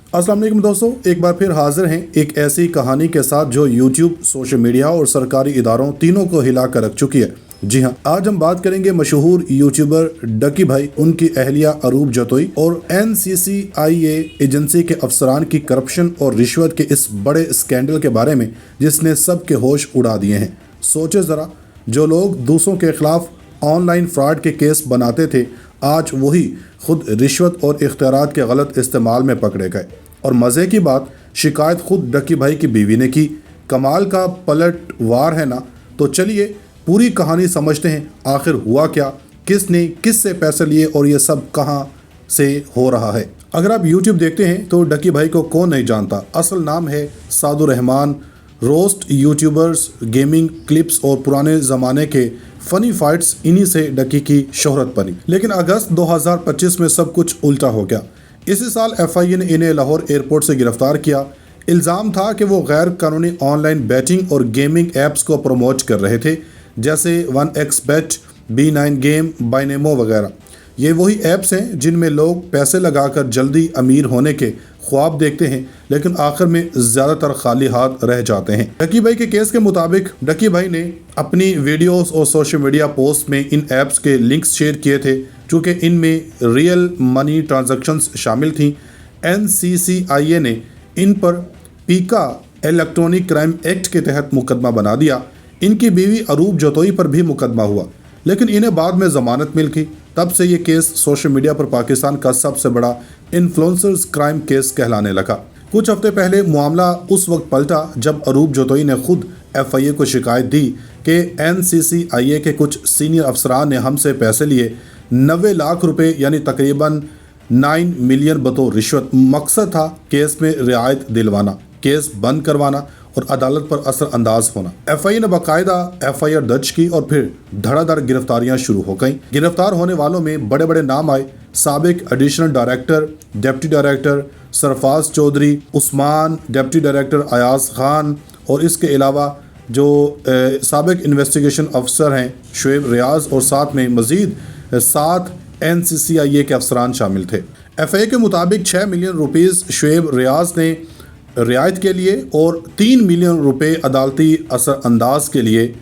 अस्सलाम वालेकुम दोस्तों, एक बार फिर हाजिर हैं एक ऐसी कहानी के साथ जो यूट्यूब, सोशल मीडिया और सरकारी इदारों तीनों को हिला कर रख चुकी है। जी हाँ, आज हम बात करेंगे मशहूर यूट्यूबर डकी भाई, उनकी अहलिया अरूब जतोई और NCCIA एजेंसी के अफसरान की करप्शन और रिश्वत के इस बड़े स्कैंडल के बारे में जिसने सबके होश उड़ा दिए हैं। सोचे ज़रा, जो लोग दूसरों के खिलाफ ऑनलाइन फ्रॉड के केस बनाते थे, आज वही खुद रिश्वत और इख्तियारात के गलत इस्तेमाल में पकड़े गए। और मज़े की बात, शिकायत खुद डकी भाई की बीवी ने की। कमाल का पलटवार है ना। तो चलिए पूरी कहानी समझते हैं, आखिर हुआ क्या, किसने किससे पैसे लिए और ये सब कहाँ से हो रहा है। अगर आप YouTube देखते हैं तो डकी भाई को कौन नहीं जानता। असल नाम है Saadur Rahman. Roast YouTubers, gaming clips और पुराने ज़माने के फ़नी फाइट्स, इन्हीं से डकी की शोहरत बनी। लेकिन अगस्त 2025 में सब कुछ उल्टा हो गया। इसी साल FIA ने इन्हें लाहौर एयरपोर्ट से गिरफ्तार किया। इल्ज़ाम था कि वो गैर कानूनी ऑनलाइन बैटिंग और गेमिंग ऐप्स को प्रमोट कर रहे थे, जैसे 1xBet, B9 गेम, बाइनेमो वगैरह। ये वही ऐप्स हैं जिनमें लोग पैसे लगाकर जल्दी अमीर होने के ख्वाब देखते हैं, लेकिन आखिर में ज़्यादातर खाली हाथ रह जाते हैं। डकी भाई के केस के मुताबिक डकी भाई ने अपनी वीडियोस और सोशल मीडिया पोस्ट में इन ऐप्स के लिंक्स शेयर किए थे, चूँकि इनमें रियल मनी ट्रांजैक्शंस शामिल थीं। NCCIA ने इन पर पीका इलेक्ट्रॉनिक क्राइम एक्ट के तहत मुकदमा बना दिया। इनकी बीवी अरूब जतोई पर भी मुकदमा हुआ, लेकिन इन्हें बाद में ज़मानत मिल गई। तब से ये केस सोशल मीडिया पर पाकिस्तान का सबसे बड़ा इन्फ्लुएंसर्स क्राइम केस कहलाने लगा। कुछ हफ्ते पहले मामला उस वक्त पलटा जब अरूब जतोई ने खुद FIA को शिकायत दी कि NCCIA के कुछ सीनियर अफसरान ने हमसे पैसे लिए 90 लाख रुपए, यानी तकरीबन 9 मिलियन बतौर रिश्वत। मकसद था केस में रियायत दिलवाना, केस बंद करवाना और अदालत पर असर अंदाज होना। FIA ने बाकायदा FIR दर्ज की और फिर धड़ाधड़ गिरफ्तारियां शुरू हो गईं। गिरफ्तार होने वालों में बड़े बड़े नाम आए। साबिक additional director, deputy director Sarfaraz Chaudhry, Usman, deputy director Ayaz Khan, और इसके अलावा जो साबिक इन्वेस्टिगेशन अफसर हैं शुएब रियाज, और साथ में मज़ीद 7 NCCIA के अफसरान शामिल थे। FIA के मुताबिक 6 मिलियन रुपीज़ शुएब रियाज ने रियायत के लिए और 3 मिलियन रुपए अदालती असर अंदाज के लिए।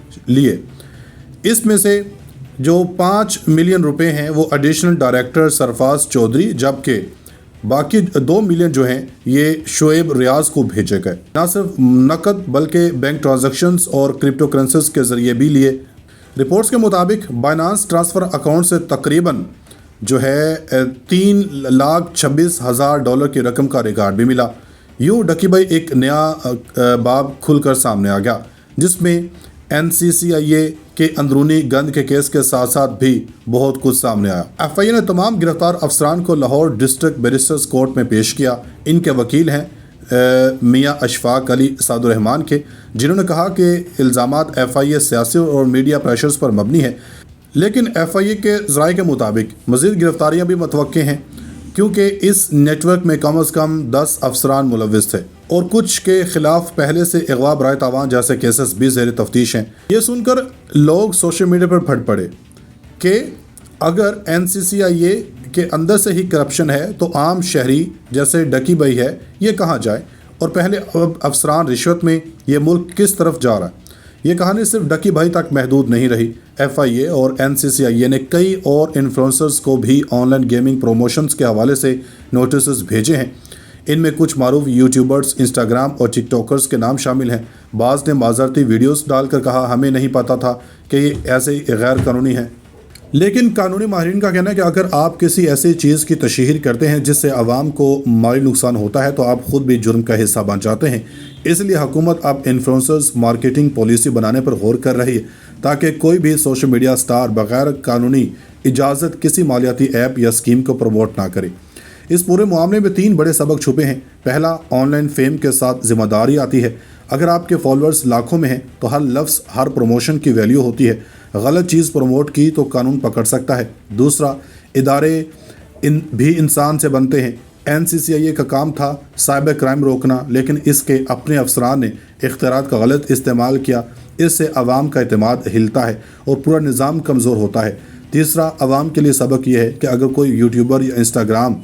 इसमें से जो 5 मिलियन रुपए हैं वो एडिशनल डायरेक्टर सरफराज चौधरी, जबकि बाकी 2 मिलियन जो हैं ये शुएब रियाज को भेजे गए। न सिर्फ नकद बल्कि बैंक ट्रांजैक्शंस और क्रिप्टो करेंसीज के ज़रिए भी लिए। रिपोर्ट्स के मुताबिक बाइनांस ट्रांसफ़र अकाउंट से तकरीबन जो है $3,26,000 की रकम का रिकॉर्ड भी मिला। यूँ डकी भाई एक नया बाब खुलकर सामने आ गया, जिसमें NCCIA के अंदरूनी गंद के केस के साथ साथ भी बहुत कुछ सामने आया। FIA ने तमाम गिरफ्तार अफसरान को लाहौर डिस्ट्रिक्ट बैरिस्टर्स कोर्ट में पेश किया। इनके वकील हैं मियाँ अशफाक अली सादुर रहमान के, जिन्होंने कहा कि इल्ज़ामात FIA सियासी और मीडिया प्रेशर्स पर मबनी है। लेकिन FIA के ज़राए के मुताबिक मज़ीद गिरफ्तारियाँ भी मुतवक्के हैं, क्योंकि इस नेटवर्क में कम अज़ कम 10 अफसरान मुलव्विस थे और कुछ के खिलाफ पहले से अगवा बराए तावान जैसे केसेस भी ज़ेर तफ्तीश हैं। ये सुनकर लोग सोशल मीडिया पर फट पड़े कि अगर NCCIA के अंदर से ही करप्शन है तो आम शहरी जैसे डकी भाई है ये कहाँ जाए, और पहले अफसरान रिश्वत में ये मुल्क किस तरफ जा रहा है। ये कहानी सिर्फ डकी भाई तक महदूद नहीं रही। FIA और NCCIA ने कई और इन्फ्लुएंसर्स को भी ऑनलाइन गेमिंग प्रमोशंस के हवाले से नोटिस भेजे हैं। इनमें कुछ मारूफ यूट्यूबर्स, इंस्टाग्राम और टिकटॉकर्स के नाम शामिल हैं। बाज़ ने माजरती वीडियोस डालकर कहा, हमें नहीं पता था कि ये ऐसे गैर कानूनी है। लेकिन कानूनी माहिरीन का कहना है कि अगर आप किसी ऐसी चीज़ की तशहीर करते हैं जिससे आवाम को माली नुकसान होता है तो आप ख़ुद भी जुर्म का हिस्सा बन जाते हैं। इसलिए हुकूमत अब इन्फ्लुएंसर्स मार्केटिंग पॉलिसी बनाने पर गौर कर रही है, ताकि कोई भी सोशल मीडिया स्टार बगैर कानूनी इजाज़त किसी मालियाती ऐप या स्कीम को प्रमोट ना करे। इस पूरे मामले में 3 बड़े सबक छुपे हैं। पहला, ऑनलाइन फेम के साथ जिम्मेदारी आती है। अगर आपके फॉलोअर्स लाखों में हैं तो हर लफ्ज़, हर प्रमोशन की वैल्यू होती है। गलत चीज़ प्रमोट की तो कानून पकड़ सकता है। दूसरा, इदारे भी इंसान से बनते हैं। NCCIA का काम था साइबर क्राइम रोकना, लेकिन इसके अपने अफसरान ने इख्तियारात का गलत इस्तेमाल किया। इससे अवाम का एतमाद हिलता है और पूरा निज़ाम कमज़ोर होता है। तीसरा, अवाम के लिए सबक यह है कि अगर कोई यूट्यूबर या इंस्टाग्राम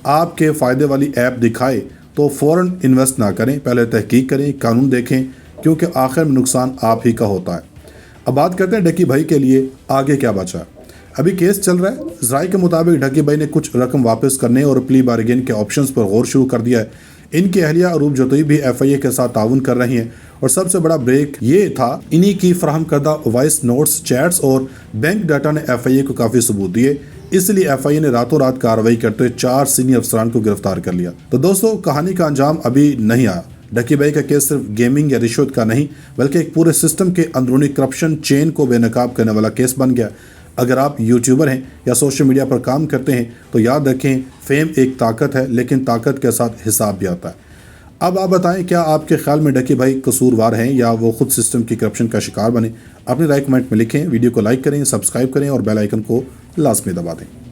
आपके फ़ायदे वाली ऐप दिखाए तो फ़ौरन इन्वेस्ट ना करें, पहले तहकीक करें, कानून देखें, क्योंकि आखिर में नुकसान आप ही का होता है। अब बात करते हैं डकी भाई के लिए आगे क्या बचा। अभी केस चल रहा है। ज़राए के मुताबिक डकी भाई ने कुछ रकम वापस करने और प्ली बार्गेन के ऑप्शंस पर गौर शुरू कर दिया है। इनकी अहलिया अरूप जतोई भी FIA के साथ ताउन कर रही हैं और सबसे बड़ा ब्रेक ये था, इन्हीं की फराहम करदा वॉइस नोट्स, चैट्स और बैंक डाटा ने FIA को काफ़ी सबूत दिए। इसलिए FIA ने रातों रात कार्रवाई करते 4 सीनियर अफसरान को गिरफ्तार कर लिया। तो दोस्तों, कहानी का अंजाम अभी नहीं आया। डकी भाई का केस सिर्फ गेमिंग या रिश्वत का नहीं, बल्कि एक पूरे सिस्टम के अंदरूनी करप्शन चेन को बेनकाब करने वाला केस बन गया। अगर आप यूट्यूबर हैं या सोशल मीडिया पर काम करते हैं तो याद रखें, फेम एक ताकत है, लेकिन ताकत के साथ हिसाब भी आता है। अब आप बताएं, क्या आपके ख्याल में डकी भाई कसूरवार हैं या वो खुद सिस्टम की करप्शन का शिकार बने? अपनी राय कमेंट में लिखें। वीडियो को लाइक करें, सब्सक्राइब करें और बेल आइकन को लाजमी दबा दें।